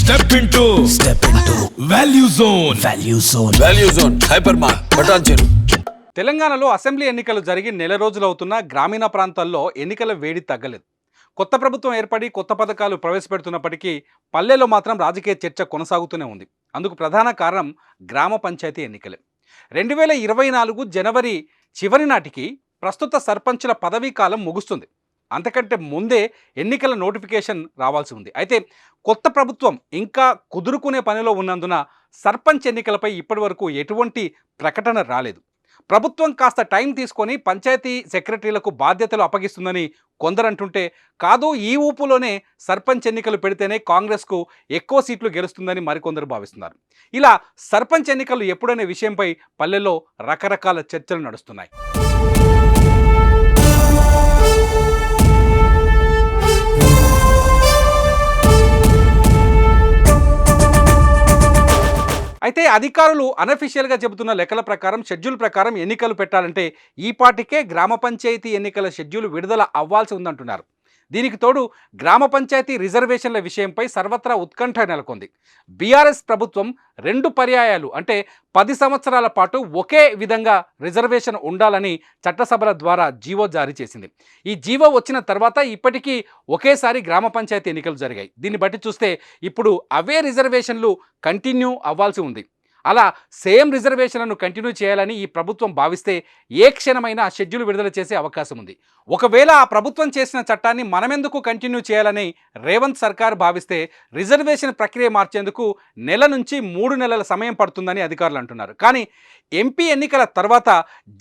Step into Value Zone. Value zone hyper mart Patancheru. తెలంగాణలో assembly ఎన్నికలు జరిగి నెల రోజులు అవుతున్నా గ్రామీణ ప్రాంతాల్లో ఎన్నికల వేడి తగ్గలేదు. కొత్త ప్రభుత్వం ఏర్పడి కొత్త పథకాలు ప్రవేశపెడుతున్నప్పటికీ పల్లెల్లో మాత్రం రాజకీయ చర్చ కొనసాగుతూనే ఉంది. అందుకు ప్రధాన కారణం గ్రామ పంచాయతీ ఎన్నికలే. 2024 జనవరి చివరి నాటికి ప్రస్తుత సర్పంచుల పదవీ కాలం ముగుస్తుంది. అంతకంటే ముందే ఎన్నికల నోటిఫికేషన్ రావాల్సి ఉంది. అయితే కొత్త ప్రభుత్వం ఇంకా కుదురుకునే పనిలో ఉన్నందున సర్పంచ్ ఎన్నికలపై ఇప్పటి వరకు ఎటువంటి ప్రకటన రాలేదు. ప్రభుత్వం కాస్త టైం తీసుకొని పంచాయతీ సెక్రటరీలకు బాధ్యతలు అప్పగిస్తుందని కొందరంటుంటే, కాదు ఈ ఊపులోనే సర్పంచ్ ఎన్నికలు పెడితేనే కాంగ్రెస్కు ఎక్కువ సీట్లు గెలుస్తుందని మరికొందరు భావిస్తున్నారు. ఇలా సర్పంచ్ ఎన్నికలు ఎప్పుడనే విషయంపై పల్లెల్లో రకరకాల చర్చలు నడుస్తున్నాయి. అయితే అధికారులు అనఫిషియల్గా చెబుతున్న లెక్కల ప్రకారం షెడ్యూల్ ప్రకారం ఎన్నికలు పెట్టాలంటే ఈ పాటికే గ్రామ పంచాయతీ ఎన్నికల షెడ్యూల్ విడుదల అవ్వాల్సి ఉందంటున్నారు. దీనికి తోడు గ్రామ పంచాయతీ రిజర్వేషన్ల విషయంపై సర్వత్రా ఉత్కంఠ నెలకొంది. బీఆర్ఎస్ ప్రభుత్వం 2 పర్యాయాలు అంటే 10 సంవత్సరాల పాటు ఒకే విధంగా రిజర్వేషన్ ఉండాలని చట్టసభల ద్వారా జీవో జారీ చేసింది. ఈ జీవో వచ్చిన తర్వాత ఇప్పటికీ ఒకేసారి గ్రామ పంచాయతీ ఎన్నికలు జరిగాయి. దీన్ని బట్టి చూస్తే ఇప్పుడు అవే రిజర్వేషన్లు కంటిన్యూ అవ్వాల్సి ఉంది. అలా సేమ్ రిజర్వేషన్లను కంటిన్యూ చేయాలని ఈ ప్రభుత్వం భావిస్తే ఏ క్షణమైనా షెడ్యూల్ విడుదల చేసే అవకాశం ఉంది. ఒకవేళ ఆ ప్రభుత్వం చేసిన చట్టాన్ని మనమెందుకు కంటిన్యూ చేయాలని రేవంత్ సర్కార్ భావిస్తే రిజర్వేషన్ ప్రక్రియ మార్చేందుకు 1 నెల నుంచి 3 నెలల సమయం పడుతుందని అధికారులు అంటున్నారు. కానీ ఎంపీ ఎన్నికల తర్వాత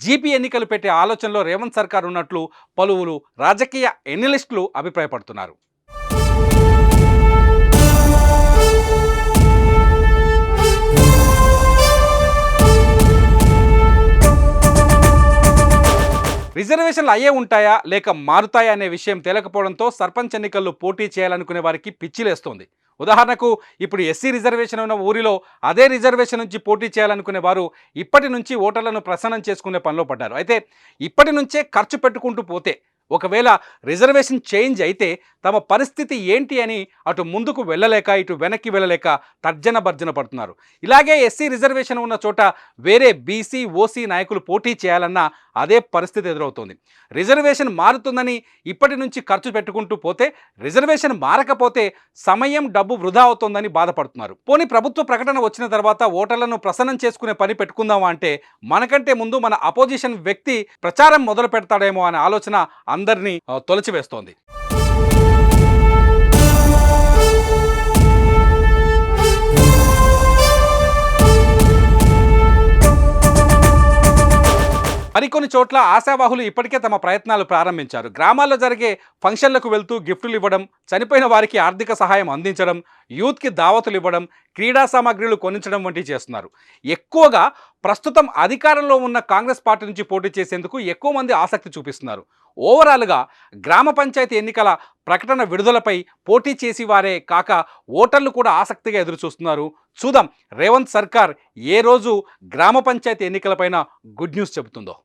జీపీ ఎన్నికలు పెట్టే ఆలోచనలో రేవంత్ సర్కార్ ఉన్నట్లు పలువురు రాజకీయ ఎనలిస్టులు అభిప్రాయపడుతున్నారు. రిజర్వేషన్లు అయ్యే ఉంటాయా లేక మారుతాయా అనే విషయం తేలకపోవడంతో సర్పంచ్ ఎన్నికల్లో పోటీ చేయాలనుకునే వారికి పిచ్చిలేస్తోంది. ఉదాహరణకు ఇప్పుడు ఎస్సీ రిజర్వేషన్ ఉన్న ఊరిలో అదే రిజర్వేషన్ నుంచి పోటీ చేయాలనుకునే వారు ఇప్పటి నుంచి ఓటర్లను ప్రసన్నం చేసుకునే పనిలో పడ్డారు. అయితే ఇప్పటి నుంచే ఖర్చు పెట్టుకుంటూ పోతే ఒకవేళ రిజర్వేషన్ చేంజ్ అయితే తమ పరిస్థితి ఏంటి అని అటు ముందుకు వెళ్ళలేక ఇటు వెనక్కి వెళ్ళలేక తర్జన భర్జన పడుతున్నారు. ఇలాగే ఎస్సీ రిజర్వేషన్ ఉన్న చోట వేరే బీసీ ఓసీ నాయకులు పోటీ చేయాలన్నా అదే పరిస్థితి ఎదురవుతోంది. రిజర్వేషన్ మారుతుందని ఇప్పటి నుంచి ఖర్చు పెట్టుకుంటూ పోతే రిజర్వేషన్ మారకపోతే సమయం డబ్బు వృధా అవుతోందని బాధపడుతున్నారు. పోనీ ప్రభుత్వ ప్రకటన వచ్చిన తర్వాత ఓటర్లను ప్రసన్నం చేసుకునే పని పెట్టుకుందామా అంటే మనకంటే ముందు మన అపోజిషన్ వ్యక్తి ప్రచారం మొదలు పెడతాడేమో అనే ఆలోచన అందరినీ తొలచివేస్తోంది. మరికొన్ని చోట్ల ఆశావాహులు ఇప్పటికే తమ ప్రయత్నాలు ప్రారంభించారు. గ్రామాల్లో జరిగే ఫంక్షన్లకు వెళ్తూ గిఫ్టులు ఇవ్వడం, చనిపోయిన వారికి ఆర్థిక సహాయం అందించడం, యూత్కి దావతులు ఇవ్వడం, క్రీడా సామాగ్రిలు కొనించడం వంటివి చేస్తున్నారు. ఎక్కువగా ప్రస్తుతం అధికారంలో ఉన్న కాంగ్రెస్ పార్టీ నుంచి పోటీ చేసేందుకు ఎక్కువ మంది ఆసక్తి చూపిస్తున్నారు. ఓవరాల్గా గ్రామ పంచాయతీ ఎన్నికల ప్రకటన విడుదలపై పోటీ చేసి వారే కాక ఓటర్లు కూడా ఆసక్తిగా ఎదురుచూస్తున్నారు. చూద్దాం రేవంత్ సర్కార్ ఏ రోజు గ్రామ పంచాయతీ ఎన్నికలపైన గుడ్ న్యూస్ చెబుతుందో.